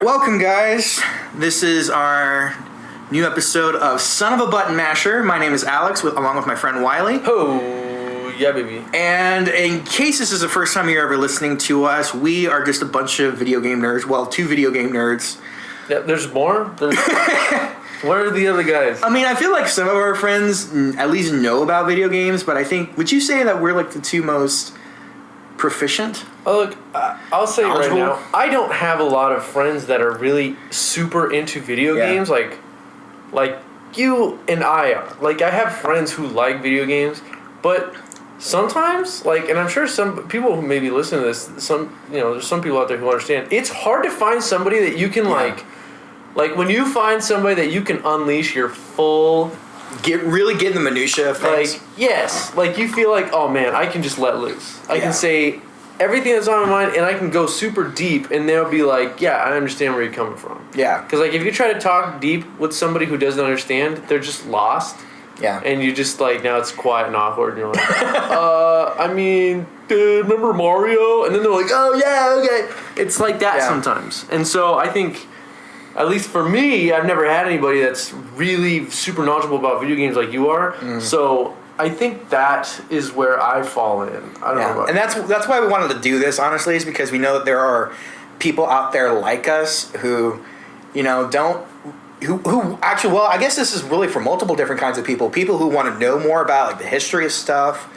Welcome, guys. This is our new episode of Son of a Buttonmasher. My name is Alex, along with my friend Wiley. Oh, yeah, baby. And in case this is the first time you're ever listening to us, we are just a bunch of video game nerds. Well, two video game nerds. Yeah, there's more? Where are the other guys? I mean, I feel like some of our friends at least know about video games, but I think, would you say that we're like the two most proficient? Oh, look, I'll say right now, I don't have a lot of friends that are really super into video games like you and I are. Like, I have friends who like video games, but sometimes, like, and I'm sure some people who maybe listen to this, there's some people out there who understand, it's hard to find somebody that you can, like, when you find somebody that you can unleash your full... Really get in the minutia of things. Like, yes. Like, you feel like, oh, man, I can just let loose. I can say everything that's on my mind, and I can go super deep, and they'll be like, yeah, I understand where you're coming from. Yeah. Because, like, if you try to talk deep with somebody who doesn't understand, they're just lost. Yeah. And you just, like, now it's quiet and awkward, and you're like, remember Mario? And then they're like, oh, yeah, okay. It's like that sometimes. And so I think... At least for me, I've never had anybody that's really super knowledgeable about video games like you are. Mm. So I think that is where I fall in. I don't know about and that's why we wanted to do this, honestly, is because we know that there are people out there like us who, who actually, well, I guess this is really for multiple different kinds of people. People who want to know more about, like, the history of stuff,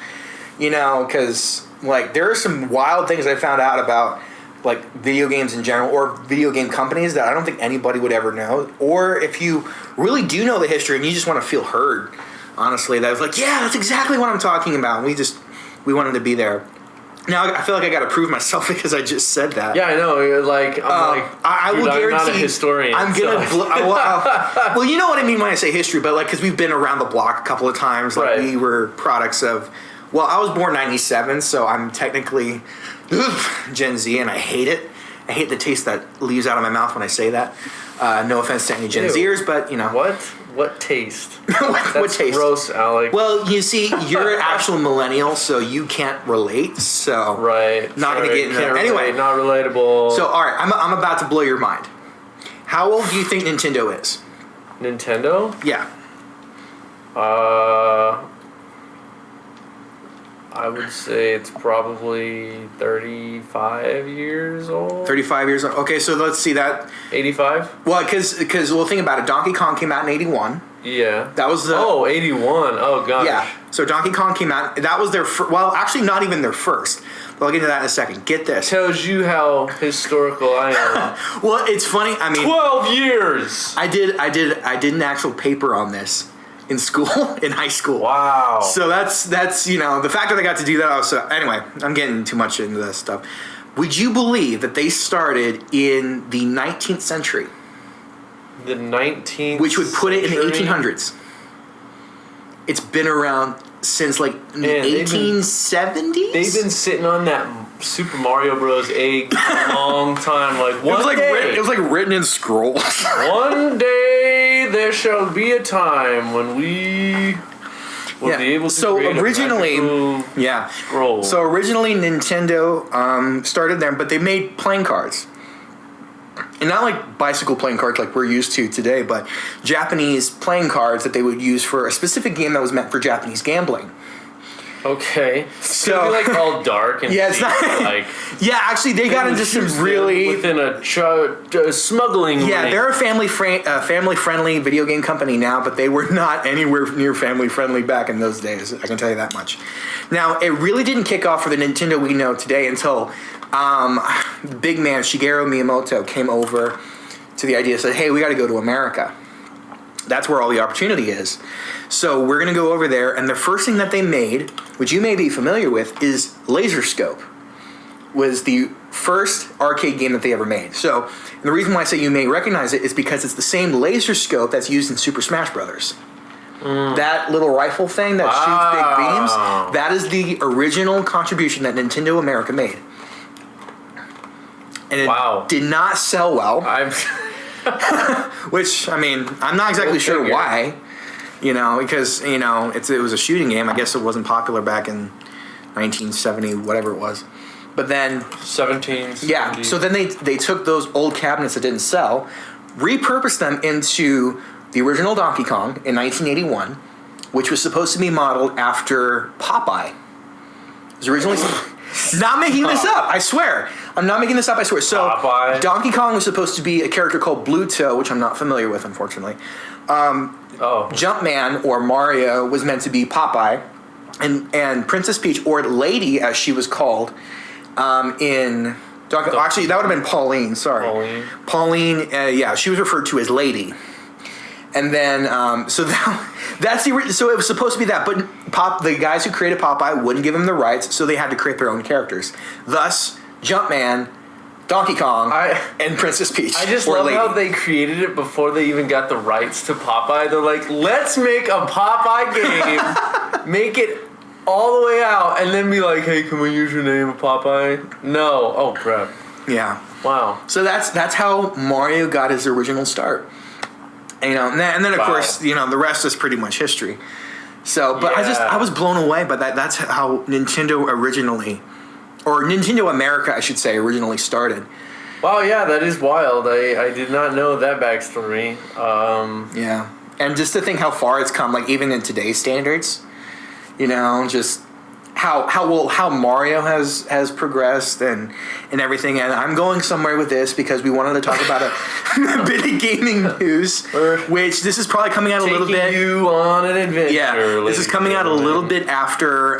because, like, there are some wild things I found out about, like, video games in general, or video game companies that I don't think anybody would ever know. Or if you really do know the history and you just want to feel heard, honestly, that was like, yeah, that's exactly what I'm talking about. We wanted to be there. Now I feel like I got to prove myself because I just said that. Yeah, I know. I will guarantee. I'm not a historian. I'm gonna. Well, you know what I mean when I say history, but, like, because we've been around the block a couple of times. Like, we were products of. Well, I was born '97, so I'm technically Gen Z, and I hate it. I hate the taste that leaves out of my mouth when I say that. No offense to any Gen Zers, but, What taste? what taste? Gross, Alec. Well, you see, you're an actual millennial, so you can't relate. So not going to get into that. Anyway, not relatable. So, all right, I'm about to blow your mind. How old do you think Nintendo is? Nintendo? Yeah. I would say it's probably 35 years old. 35 years old. Okay, so let's see that. 85? Well, because think about it. Donkey Kong came out in 81. Yeah. That was the... Oh, 81. Oh, gosh. Yeah. So Donkey Kong came out. That was their... well, actually, not even their first. But I'll get into that in a second. Get this. Tells you how historical I am. Well, it's funny. I mean... 12 years! I did an actual paper on this in school, in high school. Wow. So that's the fact that I got to do that also. Anyway, I'm getting too much into that stuff. Would you believe that they started in the 19th century? The 19th Which would put it in the 1800s. It's been around since, like, the 1870s? They've been sitting on that Super Mario Bros. Egg for a long time. Like, it was like written in scrolls. One day there shall be a time when we will be able to create originally, a scroll. So originally Nintendo started there, but they made playing cards. And not like bicycle playing cards like we're used to today, but Japanese playing cards that they would use for a specific game that was meant for Japanese gambling. Okay. So it'll be, like, all dark and it's not like actually they got into some really within a smuggling. Yeah, they're a family friendly video game company now, but they were not anywhere near family friendly back in those days. I can tell you that much. Now, it really didn't kick off for the Nintendo we know today until the big man Shigeru Miyamoto came over to the idea and said, "Hey, we got to go to America. That's where all the opportunity is." So we're going to go over there, and the first thing that they made, which you may be familiar with, is Laser Scope. Was the first arcade game that they ever made. So the reason why I say you may recognize it is because it's the same laser scope that's used in Super Smash Brothers. That little rifle thing that shoots big beams, that is the original contribution that Nintendo America made. And it did not sell well. Which, I mean, I'm not exactly sure why. Because, it was a shooting game. I guess it wasn't popular back in 1970, whatever it was. But then 17. yeah, so then they took those old cabinets that didn't sell, repurposed them into the original Donkey Kong in 1981, which was supposed to be modeled after Popeye. It was originally not making this up, I swear. I'm not making this up, I swear. So Popeye. Donkey Kong was supposed to be a character called Bluto, which I'm not familiar with, unfortunately. Jumpman, or Mario, was meant to be Popeye, and Princess Peach, or Lady as she was called, in Donkey. Actually, that would have been Pauline. Sorry, Pauline. Yeah, she was referred to as Lady. And then, so that's the. So it was supposed to be that, but the guys who created Popeye wouldn't give him the rights, so they had to create their own characters. Thus, Jumpman, Donkey Kong, and Princess Peach. I just love how they created it before they even got the rights to Popeye. They're like, let's make a Popeye game, make it all the way out, and then be like, hey, can we use your name of Popeye? No. Oh, crap. Yeah. Wow. So that's how Mario got his original start. And then of course, the rest is pretty much history. So, but I was blown away by that. That's how Nintendo originally, or Nintendo America, I should say, originally started. Wow, yeah, that is wild. I did not know that backstory. Yeah, and just to think how far it's come, like even in today's standards, just how Mario has progressed and everything. And I'm going somewhere with this because we wanted to talk about a bit of gaming news, which this is probably coming out a little bit. Taking you on an adventure. Yeah, this is coming out a little bit after,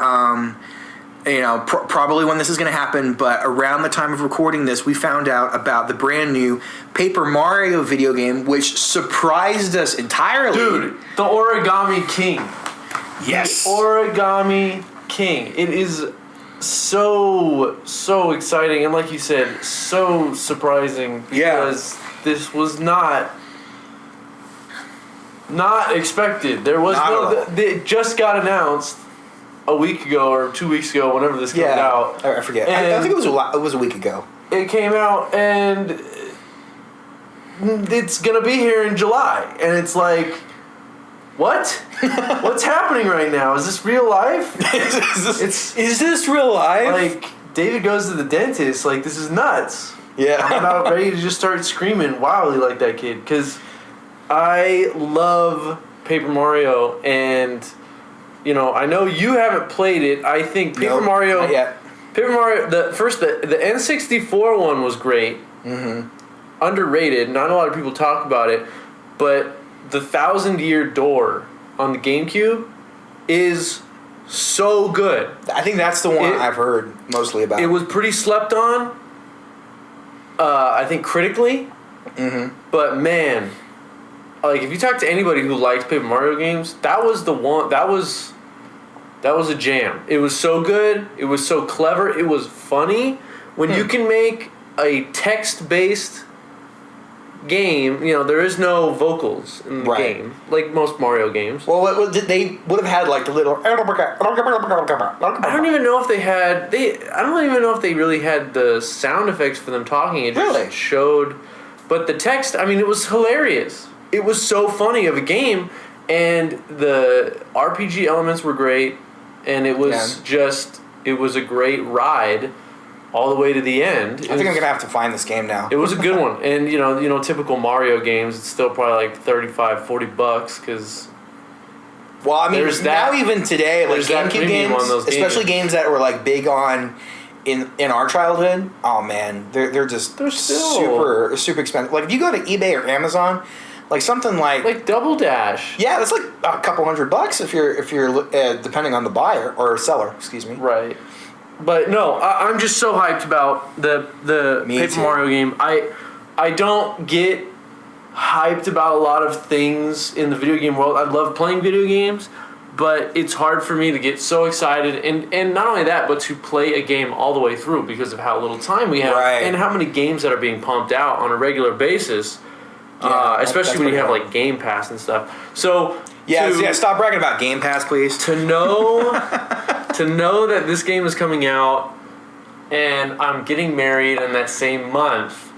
probably when this is going to happen. But around the time of recording this, we found out about the brand new Paper Mario video game, which surprised us entirely. Dude, the Oragami King. Yes. The Oragami King. It is so exciting, and like you said, so surprising because this was not expected. There was it just got announced a week ago or 2 weeks ago, whenever this came out. I forget. I think it was a week ago. It came out, and it's gonna be here in July, and it's like, what? What's happening right now? Is this real life? Is this real life? Like, David goes to the dentist. Like, this is nuts. Yeah. I'm about ready to just start screaming wildly like that kid. Because I love Paper Mario. And, I know you haven't played it. I think Paper Mario... Not yet. Paper Mario... The N64 one was great. Mm-hmm. Underrated. Not a lot of people talk about it. But... The 1,000-Year Door on the GameCube is so good. I think that's the one I've heard mostly about. It was pretty slept on, I think critically. Mm-hmm. But man, like if you talk to anybody who likes Paper Mario games, that was the one. That was a jam. It was so good. It was so clever. It was funny. When you can make a text-based game, there is no vocals in the game, like most Mario games. Well, they would have had like the little. I don't even know if they had. I don't even know if they really had the sound effects for them talking. It just showed, but the text. I mean, it was hilarious. It was so funny of a game, and the RPG elements were great, and it was it was a great ride. All the way to the end. I think I'm gonna have to find this game now. It was a good one, and typical Mario games, it's still probably like $35-$40 because. Well, I mean, now even today, like GameCube games, especially games that were like big on in our childhood. Oh man, they're still super expensive. Like if you go to eBay or Amazon, like something like Double Dash. Yeah, that's like a couple $100 if you're depending on the buyer or seller. Excuse me. Right. But no, I'm just so hyped about the Paper Mario game. I don't get hyped about a lot of things in the video game world. I love playing video games, but it's hard for me to get so excited and not only that, but to play a game all the way through because of how little time we have and how many games that are being pumped out on a regular basis. Especially when you have like Game Pass and stuff. So stop bragging about Game Pass, please. To know that this game is coming out and I'm getting married in that same month,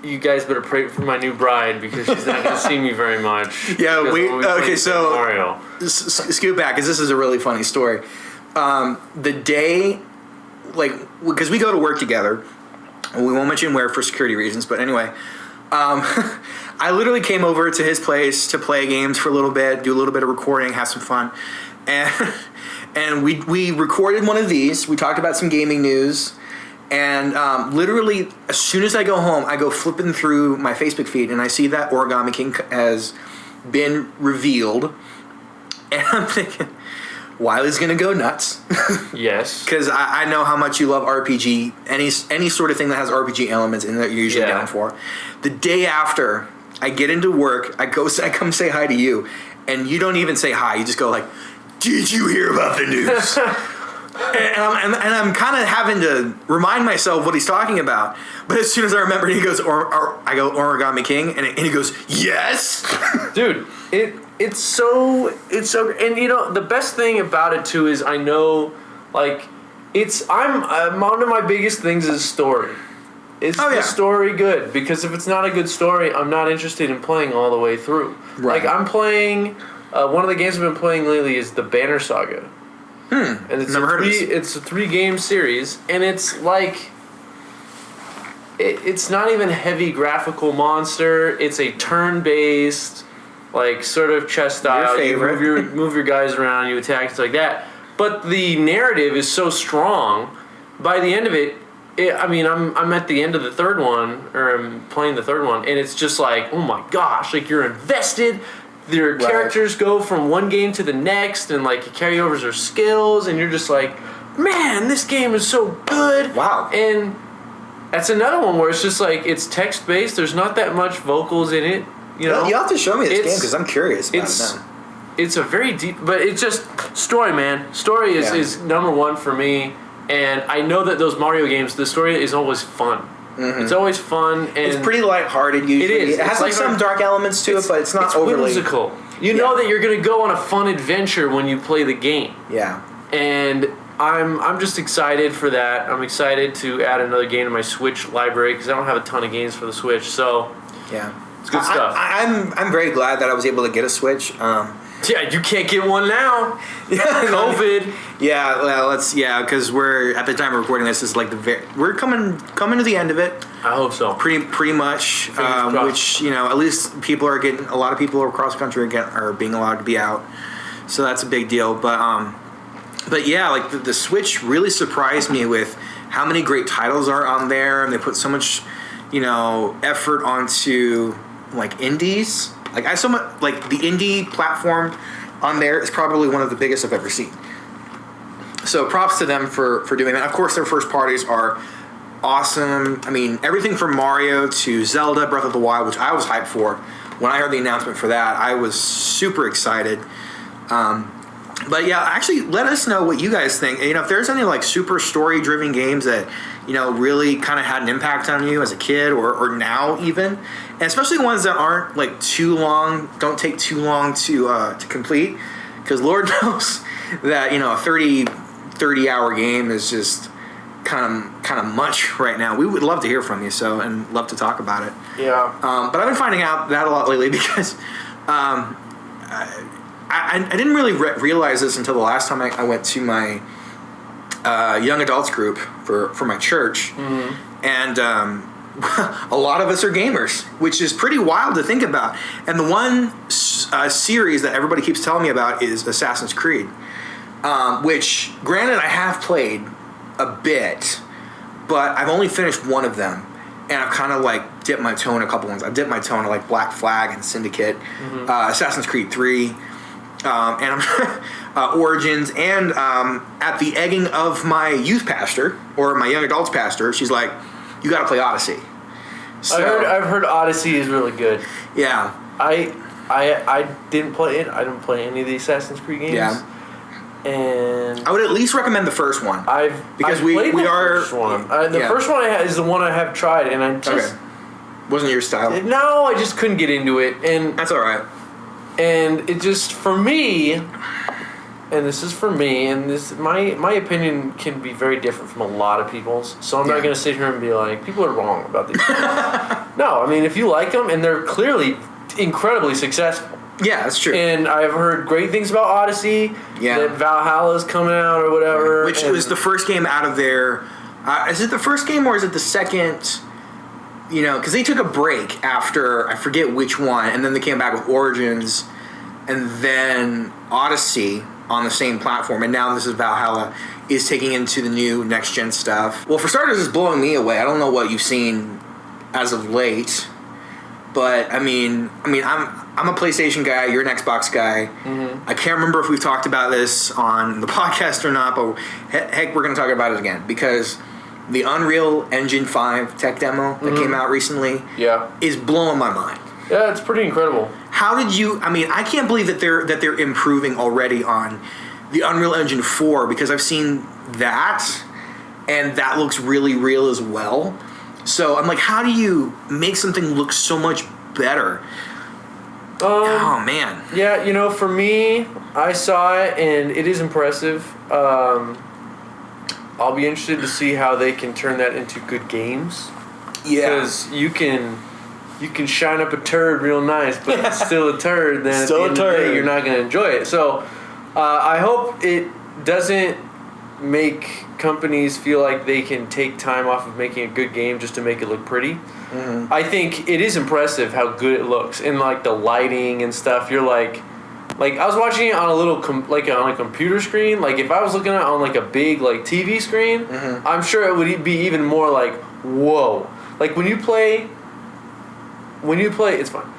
you guys better pray for my new bride because she's not going to see me very much. Yeah, so Mario. Scoot back because this is a really funny story. the day, like, because we go to work together, and we won't mention where for security reasons, but anyway, I literally came over to his place to play games for a little bit, do a little bit of recording, have some fun, and we recorded one of these. We talked about some gaming news, and literally as soon as I go home, I go flipping through my Facebook feed, and I see that Origami King has been revealed, and I'm thinking, Wiley's gonna go nuts. Yes. Because I know how much you love RPG. Any sort of thing that has RPG elements in that you're usually down for. The day after I get into work, I come say hi to you, and you don't even say hi. You just go like, "Did you hear about the news?" and I'm kind of having to remind myself what he's talking about. But as soon as I remember, he goes, I go, Oragami King, and he goes, "Yes." Dude, It's so, and you know, the best thing about it too is I know, like, I'm one of my biggest things is story. Is the story good? Because if it's not a good story, I'm not interested in playing all the way through. Right. Like, I'm playing, one of the games I've been playing lately is the Banner Saga. And it's it's a 3-game series, and it's like, it's not even heavy graphical monster, it's a turn-based, like, sort of chess style. Your favorite. You move your guys around, you attack, it's like that. But the narrative is so strong. By the end of it, I'm at the end of the third one, or I'm playing the third one, and it's just like, oh my gosh, like, you're invested. Their characters go from one game to the next, and like, you carry over their skills, and you're just like, man, this game is so good. Wow. And that's another one where it's just like, it's text based. There's not that much vocals in it. You know, you have to show me this game because I'm curious about it now. It's a very deep, but it's just story, man. Story is number one for me, and I know that those Mario games, the story is always fun. Mm-hmm. It's always fun, and it's pretty lighthearted usually. It is. It has like some dark elements to it, but it's not overly whimsical. You know that you're gonna go on a fun adventure when you play the game. Yeah. And I'm just excited for that. I'm excited to add another game to my Switch library because I don't have a ton of games for the Switch. So yeah. It's good stuff. I'm very glad that I was able to get a Switch. Yeah, you can't get one now. COVID. Yeah, well, because we're at the time of recording this is like we're coming to the end of it. I hope so. Pretty much, which at least a lot of people across the country are being allowed to be out, so that's a big deal. But yeah, like the Switch really surprised me with how many great titles are on there, and they put so much effort onto like indies. Like the indie platform on there is probably one of the biggest I've ever seen. So props to them for doing that. Of course, their first parties are awesome. I mean, everything from Mario to Zelda, Breath of the Wild, which I was hyped for. When I heard the announcement for that, I was super excited. But yeah, actually, let us know what you guys think. If there's any like super story-driven games that really kind of had an impact on you as a kid or now even, and especially ones that aren't like too long, don't take too long to complete, because Lord knows that a 30-hour game is just kind of much right now. We would love to hear from you, and love to talk about it. Yeah. But I've been finding out that a lot lately because I didn't really realize this until the last time I went to my young adults group for my church, and a lot of us are gamers, which is pretty wild to think about. And the one series that everybody keeps telling me about is Assassin's Creed, which, granted, I have played a bit, but I've only finished one of them, and I've kind of like dipped my toe in a couple ones. I've dipped my toe in like Black Flag and Syndicate, Assassin's Creed 3. And I'm Origins, and at the egging of my youth pastor or my young adults pastor, she's like, "You got to play Odyssey." So, I've heard Odyssey is really good. Yeah, I didn't play it. I didn't play any of the Assassin's Creed games. Yeah, and I would at least recommend the first one. Because we are first one. The first one is the one I have tried, and I just wasn't your style. No, I just couldn't get into it, and that's all right. And it just, for me, and this is for me, and this my opinion can be very different from a lot of people's, so I'm not going to sit here and be like, people are wrong about these. No, I mean, if you like them, and they're clearly incredibly successful, Yeah, that's true. And I've heard great things about Odyssey. Yeah. That Valhalla's coming out or whatever. Which was the first game out of their... is it the first game or is it the second... You know, because they took a break after, I forget which one, and then they came back with Origins, and then Odyssey on the same platform, and now this is Valhalla, is taking into the new next-gen stuff. Well, for starters, it's blowing me away. I don't know what you've seen as of late, but, I mean, I'm a PlayStation guy, you're an Xbox guy. Mm-hmm. I can't remember if we've talked about this on the podcast or not, but heck, we're going to talk about it again, because... The Unreal Engine 5 tech demo that came out recently is blowing my mind. Yeah, it's pretty incredible. How did you... I mean, I can't believe that they're improving already on the Unreal Engine 4 because I've seen that, and that looks really real as well. So I'm like, how do you make something look so much better? Oh, man. Yeah, you know, for me, I saw it, and it is impressive. I'll be interested to see how they can turn that into good games. Yeah. Because you can shine up a turd real nice, but if it's still a turd, then still at the end of the day, you're not going to enjoy it. So I hope it doesn't make companies feel like they can take time off of making a good game just to make it look pretty. Mm-hmm. I think it is impressive how good it looks. And like the lighting and stuff, you're like I was watching it on a little on a computer screen. Like if I was looking at it on like a big like TV screen, I'm sure it would be even more like whoa. Like when you play, it's fine.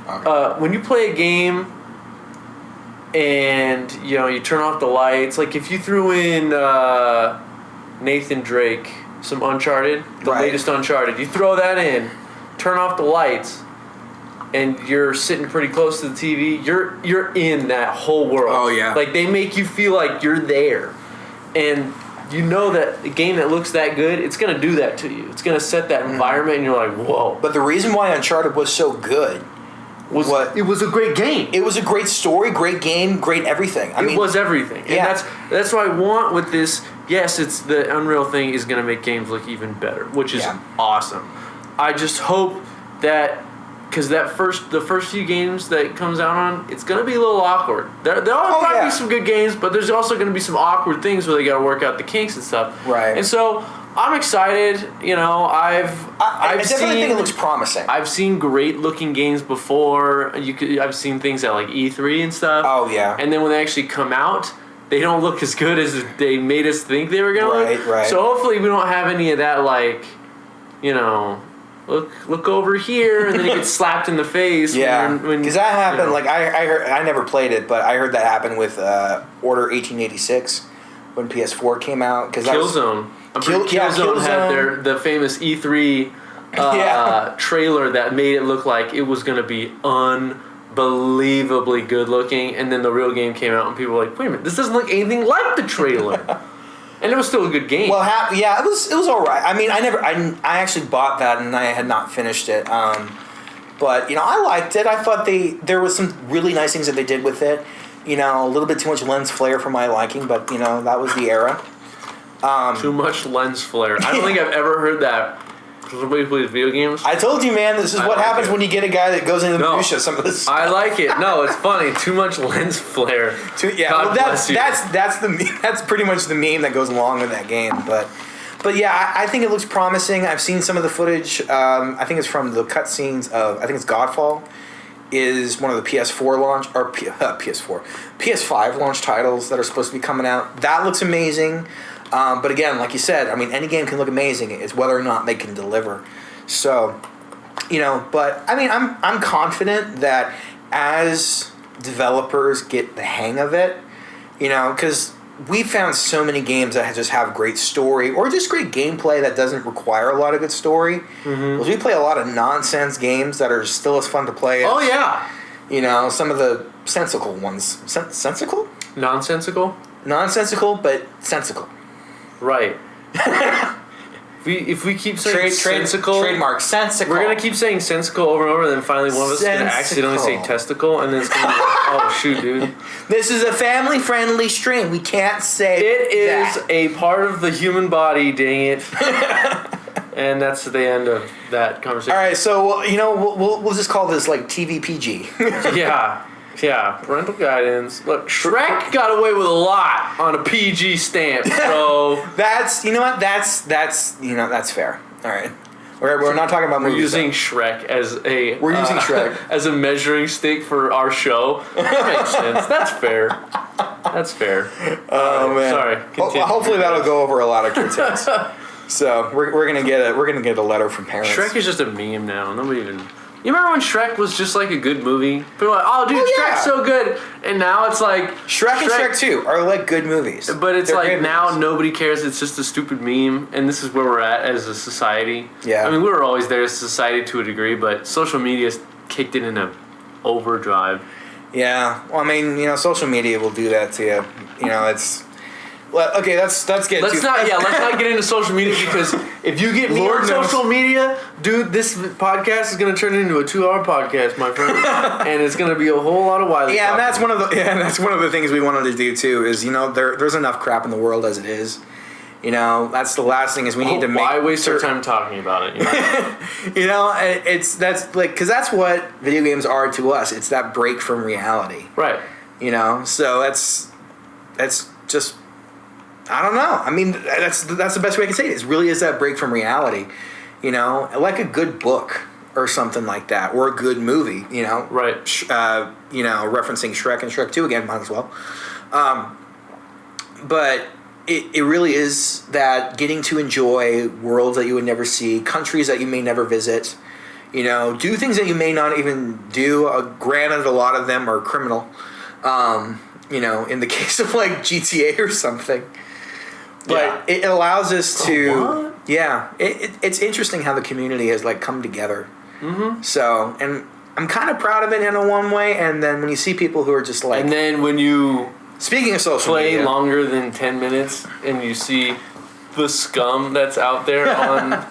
Okay. When you play a game, and you know you turn off the lights. Like if you threw in Nathan Drake, some Uncharted, the latest Uncharted, you throw that in, turn off the lights. And you're sitting pretty close to the TV, you're in that whole world. Oh, yeah. Like, they make you feel like you're there. And you know that a game that looks that good, it's going to do that to you. It's going to set that environment, and you're like, whoa. But the reason why Uncharted was so good it was a great game. It was a great story, great game, great everything. It was everything. And that's what I want with this. Yes, it's the Unreal thing is going to make games look even better, which is awesome. I just hope that... Because the first few games that it comes out on, it's going to be a little awkward. There'll probably be some good games, but there's also going to be some awkward things where they got to work out the kinks and stuff. Right. And so I'm excited. You know, I definitely think it looks promising. I've seen great looking games before. I've seen things at like E3 and stuff. Oh yeah. And then when they actually come out, they don't look as good as they made us think they were going to look. Right. So hopefully we don't have any of that, like, you know. Look over here, and then he gets slapped in the face. Yeah, because that happened. You know. Like I heard, I never played it, but I heard that happened with Order 1886 when PS4 came out. Because Killzone. Killzone had the famous E3 trailer that made it look like it was going to be unbelievably good looking, and then the real game came out, and people were like, "Wait a minute, this doesn't look anything like the trailer." And it was still a good game. Well, it was all right. I mean, I actually bought that and I had not finished it. But you know, I liked it. I thought there was some really nice things that they did with it. You know, a little bit too much lens flare for my liking, but you know that was the era. Too much lens flare. I don't think I've ever heard that. Somebody plays video games. I told you, man. This is what happens when you get a guy that goes into the minutia. Some of this. I like it. No, it's funny. Too much lens flare. That's pretty much the meme that goes along with that game. But yeah, I think it looks promising. I've seen some of the footage. I think it's from the cutscenes of. I think it's Godfall. Is one of the PS4 launch or PS5 launch titles that are supposed to be coming out. That looks amazing. But again, like you said, I mean, any game can look amazing. It's whether or not they can deliver. So, you know, but I mean, I'm confident that as developers get the hang of it, you know, because we found so many games that just have great story or just great gameplay that doesn't require a lot of good story. Mm-hmm. We play a lot of nonsense games that are still as fun to play as, you know, some of the sensical ones. Sensical? Nonsensical? Nonsensical, but sensical. Right. If we keep saying sensical, trademark sensical. We're gonna keep saying sensical over and over, and then finally one of us is gonna accidentally say testicle, and then it's gonna be like, oh shoot, dude. This is a family-friendly stream. We can't say it is a part of the human body. Dang it. And that's the end of that conversation. All right, so you know we'll just call this like TVPG. Yeah. Yeah, parental guidance. Look, Shrek got away with a lot on a PG stamp, so... That's fair. All right. We're not talking about movies. We're using Shrek as a... We're using Shrek. As a measuring stick for our show. That makes sense. That's fair. That's fair. Oh, man. Sorry. Continue. Hopefully that'll go over a lot of kids' heads. So we're gonna get a letter from parents. Shrek is just a meme now. Nobody even... You remember when Shrek was just like a good movie? People were like, oh, dude, Shrek's so good. And now it's like... Shrek and Shrek 2 are like good movies. But it's like now nobody cares. It's just a stupid meme. And this is where we're at as a society. Yeah. I mean, we were always there as a society to a degree, but social media's kicked it into overdrive. Yeah. Well, I mean, social media will do that to you. It's... Well, okay, let's not get into social media, because if you get me on social media, dude, this podcast is going to turn into a 2-hour podcast, my friend, and it's going to be a whole lot of Wiley. Yeah, and that's one of the things we wanted to do too. Is there's enough crap in the world as it is. That's the last thing is we need to make. Why waste our time talking about it? Because that's what video games are to us. It's that break from reality, right? So that's just. I don't know. I mean, that's the best way I can say it. It really is that break from reality, like a good book or something like that, or a good movie, Right. Referencing Shrek and Shrek 2 again, might as well. But it really is that getting to enjoy worlds that you would never see, countries that you may never visit, do things that you may not even do. Granted, a lot of them are criminal, in the case of like GTA or something. But it allows us to, it's interesting how the community has like come together. Mm-hmm. So, and I'm kind of proud of it in a one way. And then when you see people who are just like, and then when you speaking of social play longer than 10 minutes and you see the scum that's out there on.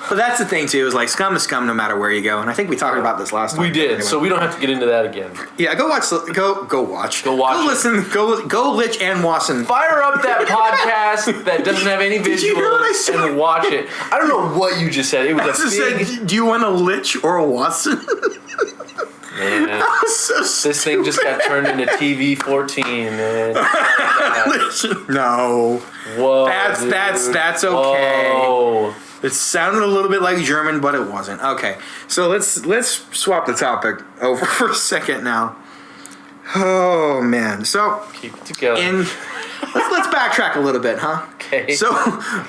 But that's the thing too, is like scum is scum no matter where you go, and I think we talked about this last time. We did, anyway. So we don't have to get into that again. Yeah, go watch. Go listen. Go Lich and Wasson. Fire up that podcast that doesn't have any visuals. Did you hear what I said? And watch it. I don't know what you just said. It was said, do you want a Lich or a Wasson? Man, so this thing just got turned into TV 14, man. No. Whoa. That's okay. Whoa. It sounded a little bit like German, but it wasn't. Okay, so let's swap the topic over for a second now. Oh man, so keep it together. Let's backtrack a little bit, huh? Okay. So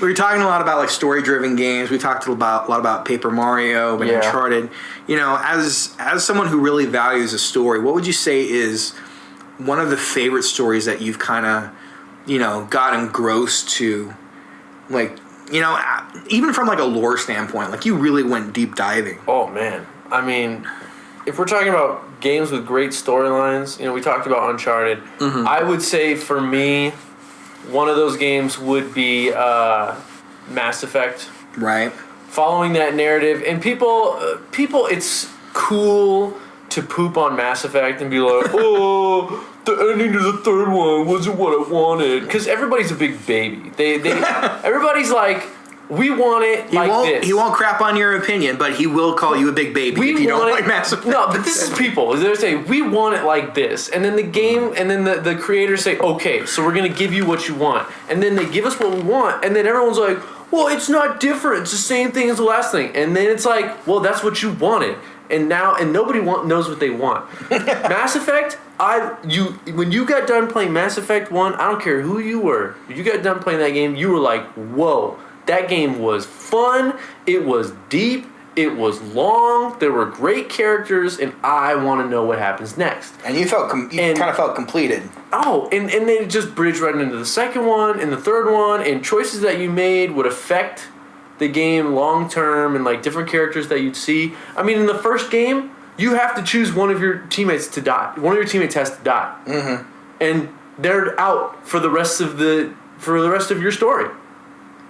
we were talking a lot about like story-driven games. We talked a lot about Paper Mario and Uncharted. As someone who really values a story, what would you say is one of the favorite stories that you've kind of, got engrossed to, like? Even from like a lore standpoint, like you really went deep diving. Oh man, I mean, if we're talking about games with great storylines, we talked about Uncharted. Mm-hmm. I would say for me, one of those games would be Mass Effect. Right. Following that narrative, and people, it's cool to poop on Mass Effect and be like, oh, the ending to the third one wasn't what I wanted. Because everybody's a big baby. Everybody's like, we want it this. He won't crap on your opinion, but he will call you a big baby if you don't like Mass Effect. No, but this is people. They're saying, we want it like this. And then the game, and then the creators say, okay, so we're going to give you what you want. And then they give us what we want. And then everyone's like, well, it's not different. It's the same thing as the last thing. And then it's like, well, that's what you wanted. And nobody knows what they want. Mass Effect, when you got done playing Mass Effect 1, I don't care who you were. When you got done playing that game, you were like, whoa, that game was fun, it was deep, it was long, there were great characters, and I want to know what happens next. And you kind of felt completed. Oh, and they just bridged right into the second one, and the third one, and choices that you made would affect the game long term, and like different characters that you'd see. I mean, in the first game, you have to choose one of your teammates to die. One of your teammates has to die, and they're out for the rest of your story.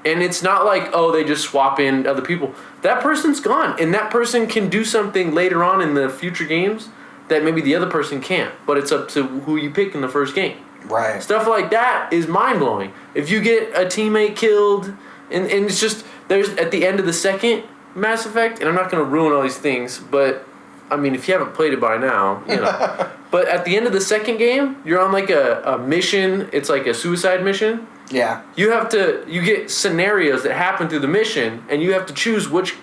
And it's not like, oh, they just swap in other people. That person's gone, and that person can do something later on in the future games that maybe the other person can't. But it's up to who you pick in the first game. Right. Stuff like that is mind blowing. If you get a teammate killed, and it's just. There's at the end of the second Mass Effect, and I'm not going to ruin all these things, but I mean, if you haven't played it by now, But at the end of the second game, you're on like a mission. It's like a suicide mission. Yeah. You get scenarios that happen through the mission, and you have to choose which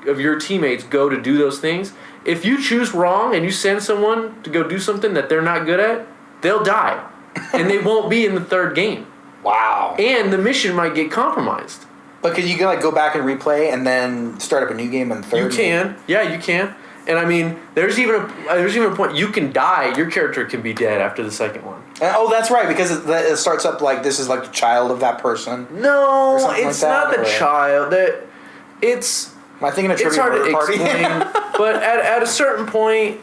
of your teammates go to do those things. If you choose wrong and you send someone to go do something that they're not good at, they'll die. And they won't be in the third game. Wow. And the mission might get compromised. But could you like go back and replay and then start up a new game in the third? You can. Yeah, you can. And I mean, there's even a point you can die. Your character can be dead after the second one. Oh, that's right, because it starts up like this is like the child of that person. No, it's like not the child. It's. Am I thinking of Trivia Murder Party? Explain, but at a certain point,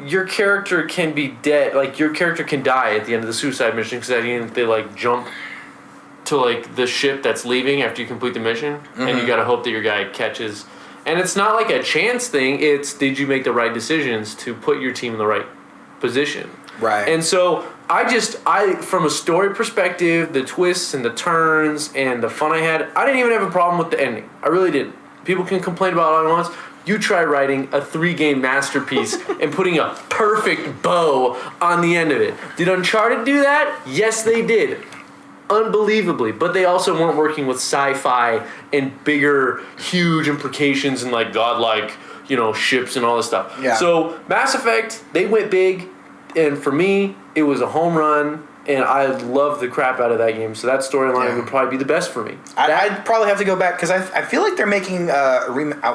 your character can be dead. Like your character can die at the end of the suicide mission because at the end they like jump to like the ship that's leaving after you complete the mission, and you got to hope that your guy catches. And it's not like a chance thing. It's did you make the right decisions to put your team in the right position? Right. And so I from a story perspective, the twists and the turns and the fun I had, I didn't even have a problem with the ending. I really didn't. People can complain about it all at once. You try writing a 3-game masterpiece and putting a perfect bow on the end of it. Did Uncharted do that? Yes, they did. Unbelievably. But they also weren't working with sci-fi and bigger, huge implications and like godlike, ships and all this stuff. Yeah. So Mass Effect, they went big. And for me, it was a home run. And I loved the crap out of that game. So that storyline would probably be the best for me. I'd probably have to go back because I feel like they're making I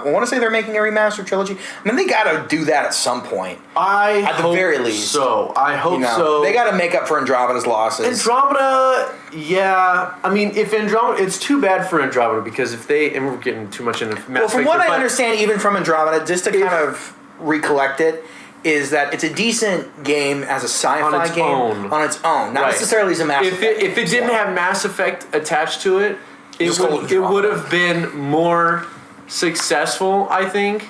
want to say they're making a remastered trilogy. I mean, they got to do that at some point. At the very least. So I hope so. They got to make up for Andromeda's losses. Andromeda, yeah. I mean, if Andromeda, it's too bad for Andromeda because if they, and we're getting too much into Mass Effect. Well, from what I understand, even from Andromeda, just to kind of recollect it, is that it's a decent game as a sci-fi game on its own, not necessarily as a Mass Effect. If it didn't have Mass Effect attached to it, it would have been more successful, I think.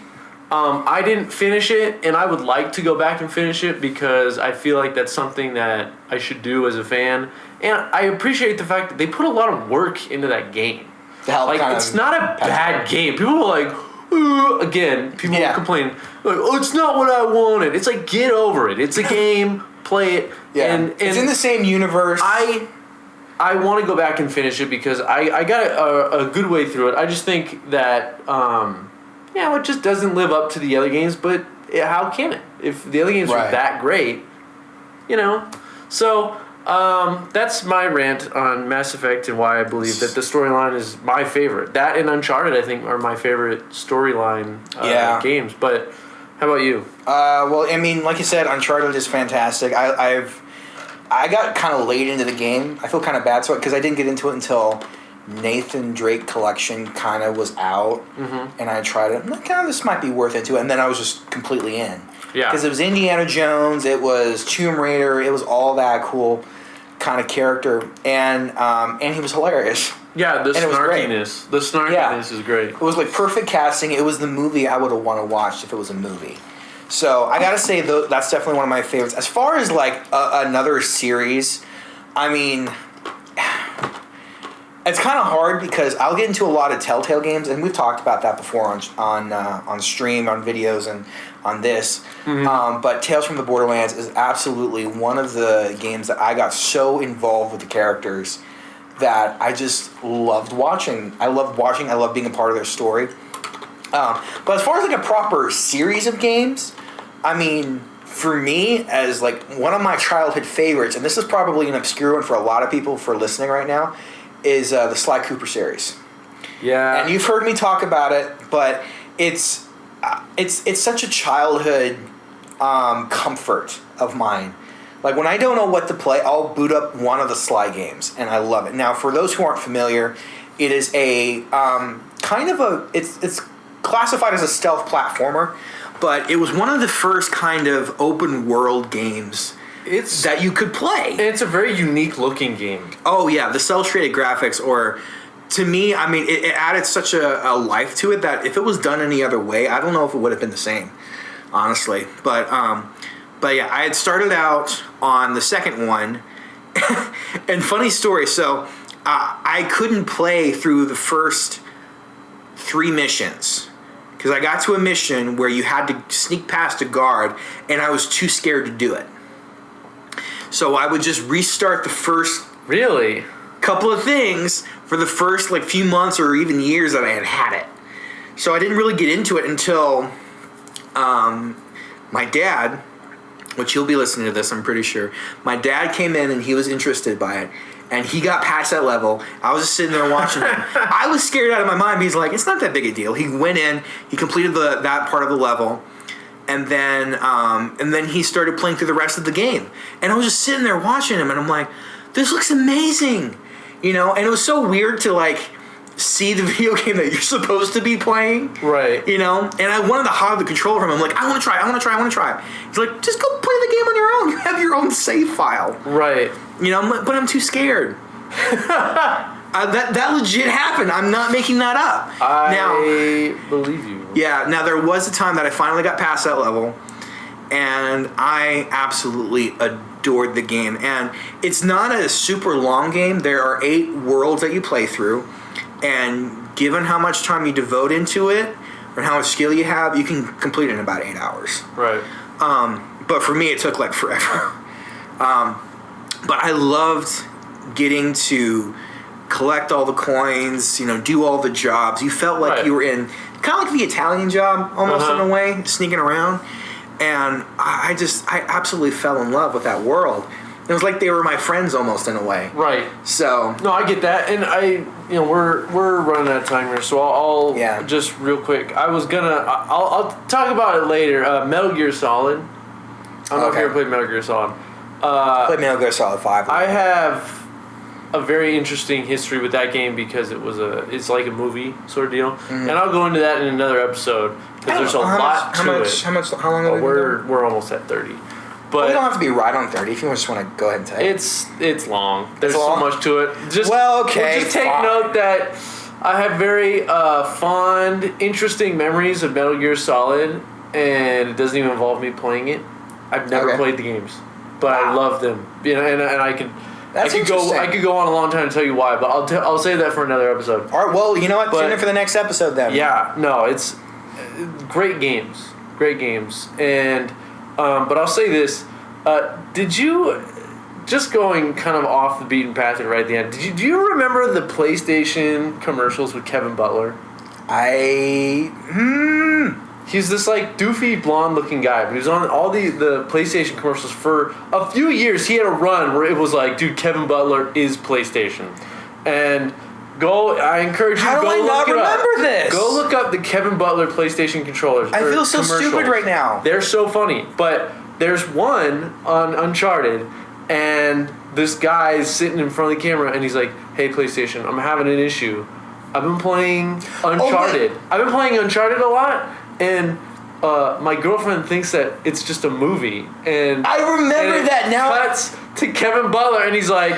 I didn't finish it, and I would like to go back and finish it because I feel like that's something that I should do as a fan. And I appreciate the fact that they put a lot of work into that game. It's not a bad game. People are like, again, people complain, like, oh, it's not what I wanted. It's like, get over it. It's a game, play it. Yeah. And it's in the same universe. I want to go back and finish it because I got a good way through it. I just think that, it just doesn't live up to the other games, but how can it? If the other games are that great, So, that's my rant on Mass Effect and why I believe that the storyline is my favorite. That and Uncharted, I think, are my favorite storyline games. But how about you? Well, I mean, like you said, Uncharted is fantastic. I got kind of late into the game. I feel kind of bad because I didn't get into it until Nathan Drake Collection kind of was out, and I tried it. I'm like, this might be worth it too. And then I was just completely in. Yeah. Because it was Indiana Jones, it was Tomb Raider, it was all that cool kind of character, and he was hilarious. Yeah, the snarkiness is great. It was like perfect casting. It was the movie I would have want to watch if it was a movie. So I gotta say, that's definitely one of my favorites. As far as like another series, I mean, it's kind of hard because I'll get into a lot of Telltale games, and we've talked about that before on stream, on videos, and on this. But Tales from the Borderlands is absolutely one of the games that I got so involved with the characters that I just loved watching. I loved watching. I loved being a part of their story. But as far as like a proper series of games, I mean, for me, as like one of my childhood favorites, and this is probably an obscure one for a lot of people for listening right now, is the Sly Cooper series. Yeah. And you've heard me talk about it, but it's such a childhood comfort of mine. Like when I don't know what to play, I'll boot up one of the Sly games, and I love it. Now, for those who aren't familiar, it is a it's classified as a stealth platformer, but it was one of the first kind of open world games that you could play. And it's a very unique looking game. Oh yeah, the cel shaded graphics, or to me, I mean, it added such a life to it that if it was done any other way, I don't know if it would have been the same, honestly. But yeah, I had started out on the second one, and funny story. So I couldn't play through the first 3 missions, because I got to a mission where you had to sneak past a guard, and I was too scared to do it. So I would just restart the first couple of things for the first few months or even years that I had it. So I didn't really get into it until my dad, which he'll be listening to this, I'm pretty sure. My dad came in and he was interested by it. And he got past that level. I was just sitting there watching him. I was scared out of my mind, but he's like, it's not that big a deal. He went in, he completed that part of the level, and then he started playing through the rest of the game. And I was just sitting there watching him, and I'm like, this looks amazing. And it was so weird to see the video game that you're supposed to be playing. Right. And I wanted to hog the controller from him. I'm like, I want to try. He's like, just go play the game on your own. You have your own save file. Right. But I'm too scared. That legit happened. I'm not making that up. I believe you. Yeah. Now, there was a time that I finally got past that level, and I absolutely adored the game. And it's not a super long game. There are 8 worlds that you play through, and given how much time you devote into it and how much skill you have, you can complete it in about 8 hours. Right. But for me, it took forever. But I loved getting to collect all the coins, do all the jobs. You felt like you were in kind of like the Italian Job almost in a way, sneaking around. And I absolutely fell in love with that world. It was like they were my friends almost in a way. Right. So no, I get that, and we're running out of time here, so I'll just real quick. I'll talk about it later. Metal Gear Solid. I don't know if you ever played Metal Gear Solid. Played Metal Gear Solid 5. I have a very interesting history with that game because it's like a movie sort of deal, and I'll go into that in another episode because there's a lot to it. How long? We're almost at 30. But you don't have to be right on 30 if you just want to go ahead and tell it. It's long. There's so much to it. Just take note that I have very fond, interesting memories of Metal Gear Solid, and it doesn't even involve me playing it. I've never played the games, but I love them. And I can. I could go on a long time to tell you why, but I'll save that for another episode. All right. Well, you know what? Tune in for the next episode then. Yeah. No, it's great games. And. But I'll say this: did you, just going kind of off the beaten path and right at the end? Do you remember the PlayStation commercials with Kevin Butler? He's this doofy blonde-looking guy, but he was on all the PlayStation commercials for a few years. He had a run where it was like, dude, Kevin Butler is PlayStation, and. I encourage you to go look it up. How do I not remember this? Go look up the Kevin Butler PlayStation controllers. I feel so stupid right now. They're so funny. But there's one on Uncharted, and this guy's sitting in front of the camera, and he's like, hey, PlayStation, I'm having an issue. I've been playing Uncharted. I've been playing Uncharted a lot, and my girlfriend thinks that it's just a movie. And I remember that now. Cuts to Kevin Butler, and he's like...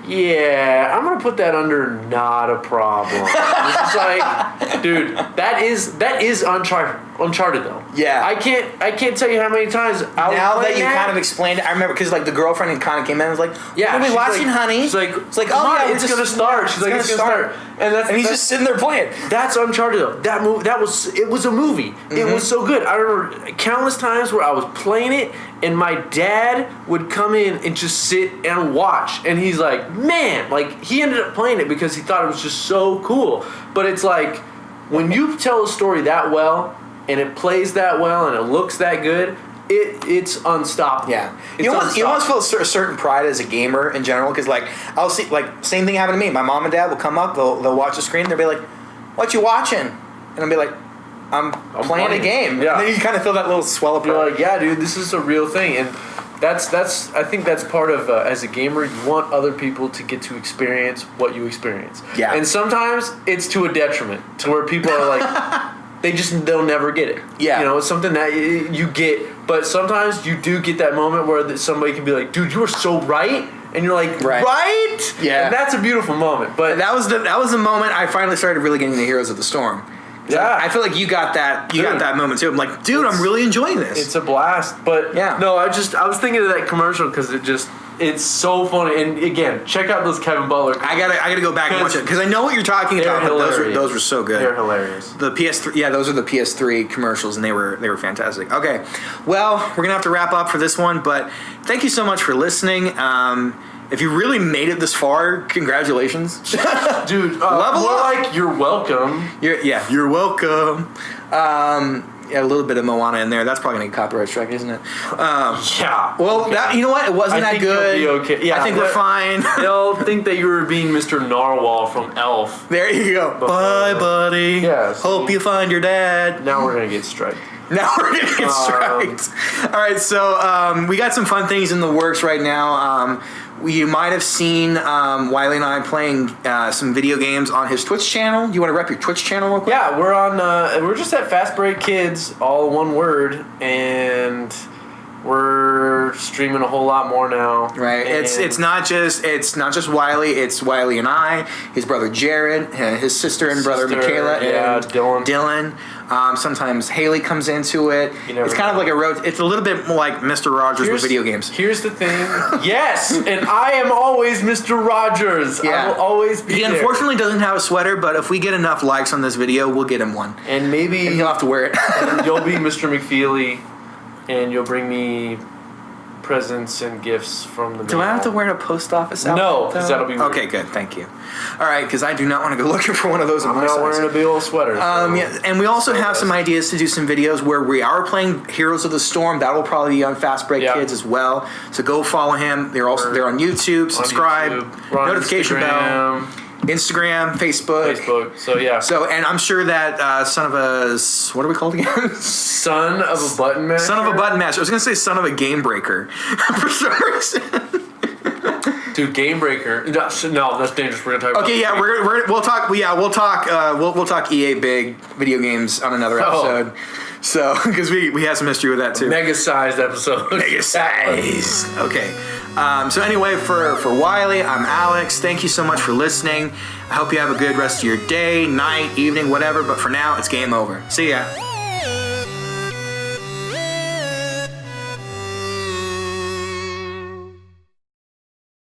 Yeah, I'm gonna put that under not a problem. It's like, dude, that is Uncharted though. Yeah, I can't tell you how many times. Now that you kind of explained it, I remember because the girlfriend kind of came in and was like, "Yeah, what are we watching, honey?" She's like, "It's like, oh yeah, it's gonna start." She's like, "It's gonna start," and he's just sitting there playing. That's Uncharted though. That movie, it was a movie. Mm-hmm. It was so good. I remember countless times where I was playing it, and my dad would come in and just sit and watch, and he's like, man, he ended up playing it because he thought it was just so cool. But it's like, when you tell a story that well, and it plays that well, and it looks that good, it's unstoppable. Yeah. You almost feel a certain pride as a gamer in general, because I'll see, same thing happened to me. My mom and dad will come up, they'll watch the screen, they'll be like, what you watching? And I'll be like, I'm playing a game. Yeah. And then you kind of feel that little swell of pride. You're like, yeah, dude, this is a real thing. And I think that's part of, as a gamer, you want other people to get to experience what you experience. Yeah. And sometimes it's to a detriment, to where people are like, they'll never get it. Yeah. It's something that you get, but sometimes you do get that moment where somebody can be like, dude, you were so right. And you're like, right? Yeah. And that's a beautiful moment. But that was the moment I finally started really getting into Heroes of the Storm. Yeah, I feel like you got that. You got that moment too. I'm like, dude, I'm really enjoying this. It's a blast. But no, I was thinking of that commercial because it It's so funny. And again, check out those Kevin Butler. I gotta go back and watch it because I know what you're talking about. But those were so good. They're hilarious. The PS3, yeah, those are the PS3 commercials, and they were fantastic. Okay, well, we're gonna have to wrap up for this one, but thank you so much for listening. If you really made it this far, congratulations, dude. Level more up. like you're welcome. You're welcome. Yeah, a little bit of Moana in there. That's probably gonna get copyright strike, isn't it? Yeah. Well, okay. you know what? It wasn't that good. You'll be okay. Yeah, I think we're fine. They'll think that you were being Mr. Narwhal from Elf. There you go. Bye, buddy. Yeah. Hope you find your dad. Now we're gonna get striked. Now we're gonna get striked. All right, so we got some fun things in the works right now. You might have seen Wiley and I playing some video games on his Twitch channel. Do you want to rep your Twitch channel real quick? Yeah, we're on. We're just at Fast Break Kids, all one word, and we're streaming a whole lot more now. Right. It's not just Wiley. It's Wiley and I, his brother Jared, his sister and brother Michaela, and Dylan. Sometimes Haley comes into it. It's kind of like it's a little bit more like Mr. Rogers with video games. Here's the thing. Yes, and I am always Mr. Rogers. Yeah. I will always be He there. unfortunately doesn't have a sweater, but if we get enough likes on this video, we'll get him one. And maybe he'll have to wear it. And you'll be Mr. McFeely, and you'll bring me presents and gifts from the mail. Do I have to wear a post office outfit? No, because that'll be weird. Okay, good. Thank you. All right, because I do not want to go looking for one of those. I'm not wearing a big old sweater. Yeah, and we also have some ideas to do some videos where we are playing Heroes of the Storm. That will probably be on Fast Break Kids as well. So go follow him. They're on YouTube. Subscribe. Notification bell. Instagram, Facebook. So yeah. So and I'm sure that son of a what are we called again? Son of a Buttonmasher. Son of a Buttonmasher. I was gonna say son of a game breaker for some reason. Dude, game breaker. No, that's dangerous. We're gonna talk. Okay, yeah, we'll talk. Yeah, we'll talk EA big video games on another episode. So because we had some history with that too. Mega sized episode. Mega size. Okay. So anyway, for Wiley, I'm Alex. Thank you so much for listening. I hope you have a good rest of your day, night, evening, whatever. But for now, it's game over. See ya.